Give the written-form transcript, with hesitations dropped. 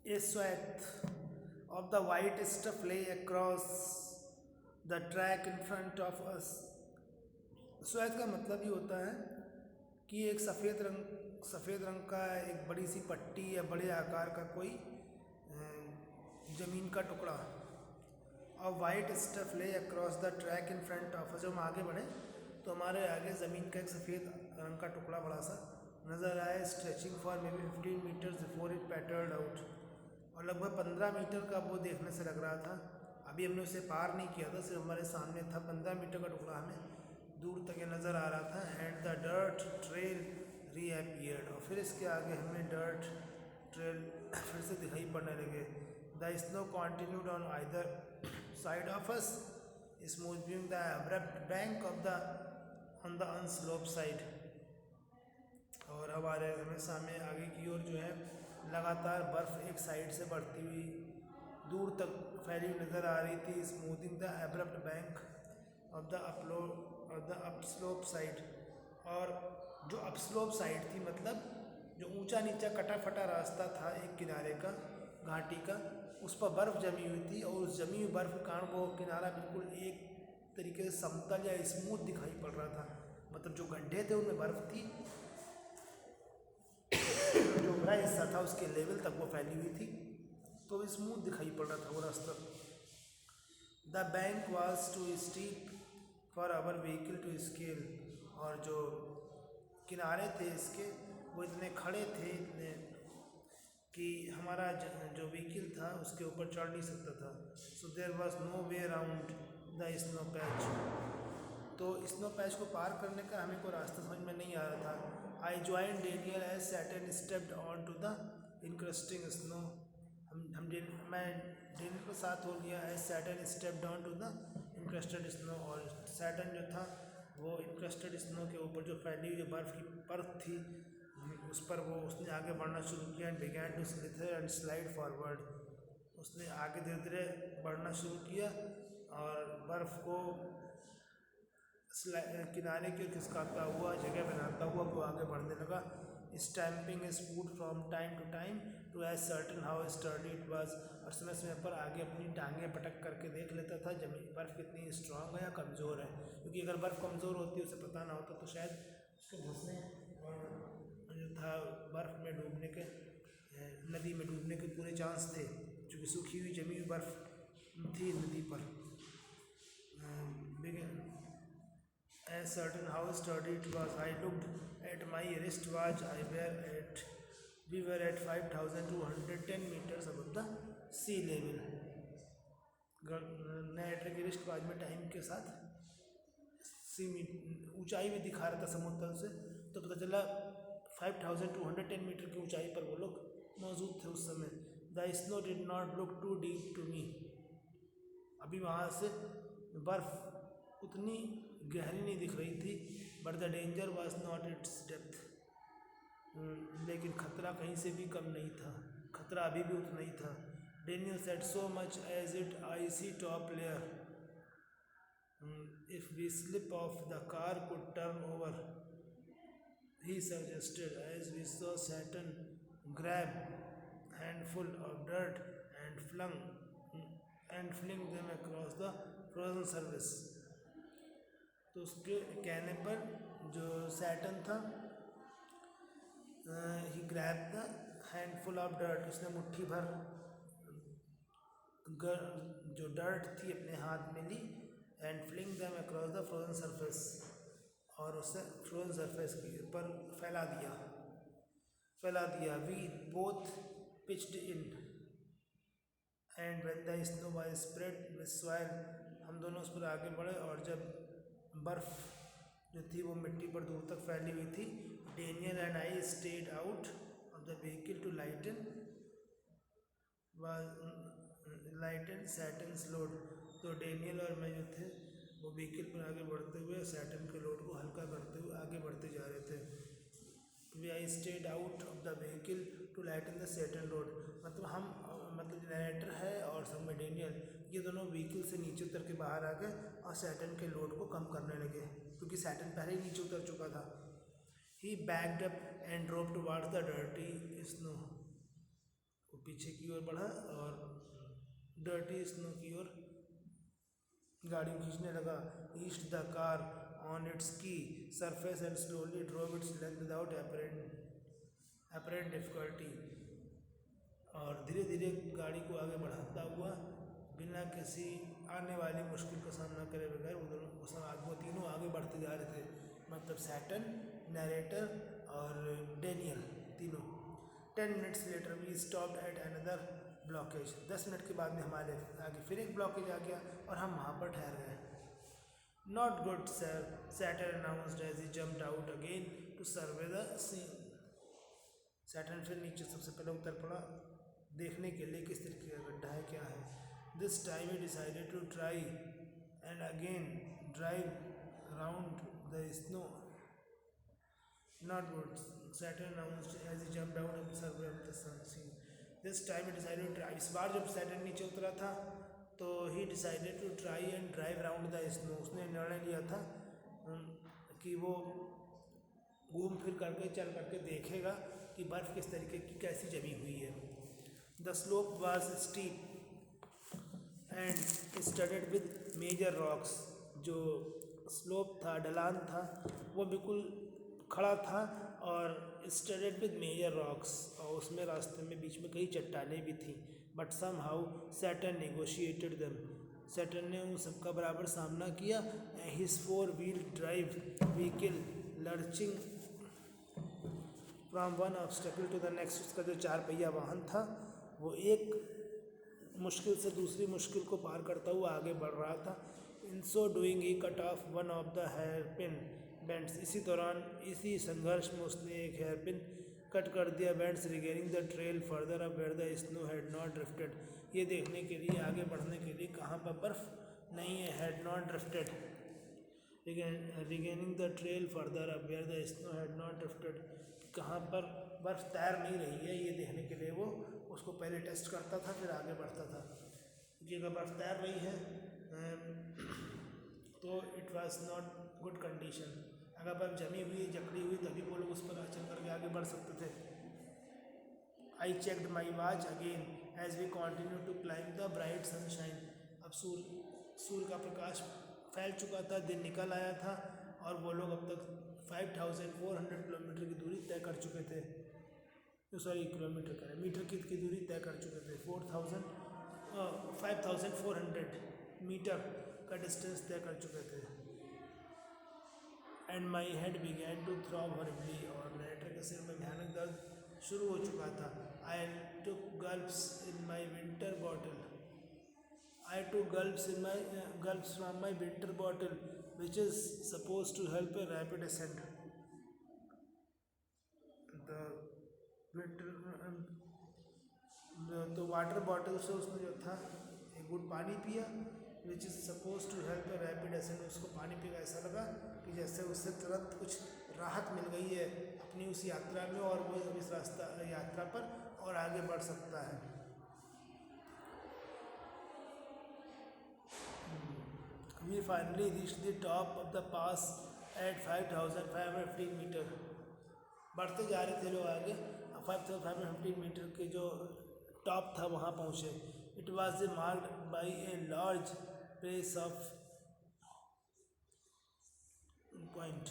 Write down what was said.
A swath of the white stuff lay across the track in front of us. स्वाथ का मतलब ये होता है कि एक सफ़ेद रंग का एक बड़ी सी पट्टी या बड़े आकार का कोई ज़मीन का टुकड़ा और वाइट स्टफ ले across the track in front of. जब हम आगे बढ़े तो हमारे आगे ज़मीन का एक सफ़ेद रंग का टुकड़ा बड़ा सा नज़र आया, stretching for maybe 15 metres before it petered out, और लगभग 15 मीटर का वो देखने से लग रहा था। अभी हमने उसे पार नहीं किया था, सिर्फ हमारे सामने था। 15 मीटर का टुकड़ा हमें दूर तक नज़र आ रहा था। एंड द डर्ट ट्रेल रीअपीयर्ड, और फिर इसके आगे हमें डर्ट ट्रेल फिर से दिखाई पड़ने लगे। The snow continued on either side of us, smoothing the abrupt bank of the on the upslope side, और हमें सामने आगे की ओर जो है लगातार बर्फ़ एक साइड से बढ़ती हुई दूर तक फैली नज़र आ रही थी। Smoothing the abrupt bank of the upslope side, और जो अपस्लोप साइड थी मतलब जो ऊंचा नीचा कटा फटा रास्ता था एक किनारे का घाटी का, उस पर बर्फ़ जमी हुई थी, और उस जमी हुई बर्फ़ के कारण वो किनारा बिल्कुल एक तरीके से समतल या स्मूथ दिखाई पड़ रहा था। मतलब जो गड्ढे थे उनमें बर्फ़ थी, जो बड़ा हिस्सा था उसके लेवल तक वो फैली हुई थी, तो स्मूथ दिखाई पड़ रहा था वो रास्ता। The bank was too steep for our vehicle to scale, और जो किनारे थे इसके वो इतने खड़े थे, इतने कि हमारा जो व्हीकल था उसके ऊपर चढ़ नहीं सकता था। So there was no way around the snow patch, तो स्नो पैच को पार करने का हमें कोई रास्ता समझ में नहीं आ रहा था। I join Daniel as Satan stepped onto the encrusting snow, मैं डेनियल के साथ हो गया। As Satan stepped onto the encrusted snow, और सैटन जो था वो इनक्रस्टेड स्नो के ऊपर जो फैली हुई बर्फ़ की परत थी उस पर उसने आगे बढ़ना शुरू किया। And began to slither and slide forward, उसने आगे धीरे धीरे बढ़ना शुरू किया और बर्फ़ को किनारे की ओर खिसकाता हुआ, जगह बनाता हुआ वो आगे बढ़ने लगा। Stamping his foot from time to time to ascertain how sturdy it was, और समय समय पर आगे अपनी टांगें पटक करके देख लेता था जमीन बर्फ़ कितनी स्ट्रांग है या कमज़ोर है, क्योंकि अगर बर्फ़ कमज़ोर होती उसे पता ना होता तो शायद उसके धंसने और जो था बर्फ़ में डूबने के नदी में डूबने के पूरे चांस थे, क्योंकि सूखी हुई जमी हुई बर्फ़ थी नदी पर। As certain how sturdy it was, I looked at my wristwatch. We were at 5,210 meters above the sea level. Net के रिस्ट वॉच में टाइम के साथ ऊंचाई में दिखा रहा था समुद्र तल से, तो पता चला 5,210 मीटर की ऊंचाई पर वो लोग मौजूद थे उस समय। The snow did not look too deep to me, अभी वहाँ से बर्फ़ उतनी गहरी नहीं दिख रही थी। But the danger was not it's depth, लेकिन खतरा कहीं से भी कम नहीं था, खतरा अभी भी उतना ही था। Daniel said so much as it icy top layer, if we slip off the car could turn over, he suggested, as we saw Saturn grab handful of dirt and fling them across the frozen surface. तो उसके कहने पर जो Satan था he grab the handful of dirt, उसने मुट्ठी भर जो डर्ट थी अपने हाथ में ली, and fling them across the frozen surface, और उसे फ्रोजन सरफेस के ऊपर फैला दिया। We both pitched in and when the snow was spread with soil, हम दोनों उस पर आगे बढ़े, और जब बर्फ़ जो थी वो मिट्टी पर दूर तक फैली हुई थी। Daniel and I stayed out of the vehicle to lighten Satan's load, तो डेनियल और मैं जो थे वो व्हीकल पर आगे बढ़ते हुए सैटन के लोड को हल्का करते हुए आगे बढ़ते जा रहे थे। We I stayed out of the vehicle to lighten the Satan load, मतलब जनरेटर है और सब में डेनियल, ये दोनों व्हीकल से नीचे उतर के बाहर आ गए और सैटन के लोड को कम करने लगे, क्योंकि सैटन पहले ही नीचे उतर चुका था। He backed up and drove towards the dirty snow, वो पीछे की ओर बढ़ा और डर्टी स्नो की ओर गाड़ी खींचने लगा। Eased the car on its key surface and slowly drove its length without apparent difficulty, और धीरे धीरे गाड़ी को आगे बढ़ाता हुआ बिना किसी आने वाली मुश्किल का सामना करे बगैर वो तीनों आगे बढ़ते जा रहे थे, मतलब सैटर्न, नरेटर और डेनियल तीनों। 10 minutes later we stopped at another blockage। 10 minute के बाद में हमारे आगे फिर एक ब्लॉकेज आ गया और हम वहाँ पर ठहर गए। Not good sir, Saturn announced as he jumped out again to survey the scene। Saturn फिर नीचे सबसे पहले उतर पड़ा देखने के लिए किस तरीके का गड्ढा है, क्या है। This time he decided to try and again drive around the snow। Not good, Saturn announced as he jumped out of the survey of the scene। This time he decided to try। इस बार जब Saturn नीचे उतरा था तो he decided to try and drive around the snow। उसने निर्णय लिया था कि वो घूम फिर करके चल करके देखेगा कि बर्फ़ किस तरीके की कैसी जमी हुई है। The slope was steep and studded with major rocks। जो स्लोप था, ढलान था, वो बिल्कुल खड़ा था और स्टडेड विद मेजर रॉक्स, और उसमें रास्ते में बीच में कई चट्टानें भी थीं। But somehow Saturn negotiated them. Saturn ने उन सबका बराबर सामना किया। His 4-wheel drive vehicle lurching from one obstacle to the next. उसका जो 4 पहिया वाहन था वो एक मुश्किल से दूसरी मुश्किल को पार करता हुआ आगे बढ़ रहा था। In so doing he cut off one of the hairpin bends. इसी दौरान इसी संघर्ष में उसने एक हेयरपिन कट कर दिया। Bends regaining the trail further up where the snow had not drifted. ये देखने के लिए, आगे बढ़ने के लिए कहाँ पर बर्फ़ नहीं है, had not drifted. Regaining the trail further up where the snow had not drifted, कहाँ पर बर्फ़ तैर नहीं रही है, ये देखने के लिए वो उसको पहले टेस्ट करता था फिर आगे बढ़ता था कि अगर बर्फ़ तैर रही है तो it was not good condition. अगर बर्फ़ जमी हुई, जकड़ी हुई, तभी वो लोग उस पर चल करके आगे बढ़ सकते थे। I checked my watch again as we continue to climb the bright sunshine. अब सूर्य का प्रकाश फैल चुका था, दिन निकल आया था और वो लोग अब तक 5400 किलोमीटर की दूरी तय कर चुके थे। सॉरी, किलोमीटर करें, मीटर की दूरी तय कर चुके थे। 5400 मीटर का डिस्टेंस तय कर चुके थे। And my head began to throb horribly, और नरेटर के सिर में भयानक दर्द शुरू हो चुका था। I took gulps in my winter bottle. I took gulps from my winter bottle, which is supposed to help a rapid ascent। The winter तो वाटर बॉटल से उसने जो था एक घूंट पानी पिया, which is suppose to help a rapid ascent. उसको पानी पी ऐसा लगा कि जैसे उससे तुरंत कुछ राहत मिल गई है अपनी उस यात्रा में, और वो इस यात्रा पर और आगे बढ़ सकता है। We finally reached the top of the pass at 5515 metre. बढ़ते जा रहे थे लोग आगे, 5515 मीटर के जो टॉप था वहाँ पहुँचे। It was marked by a large place of point.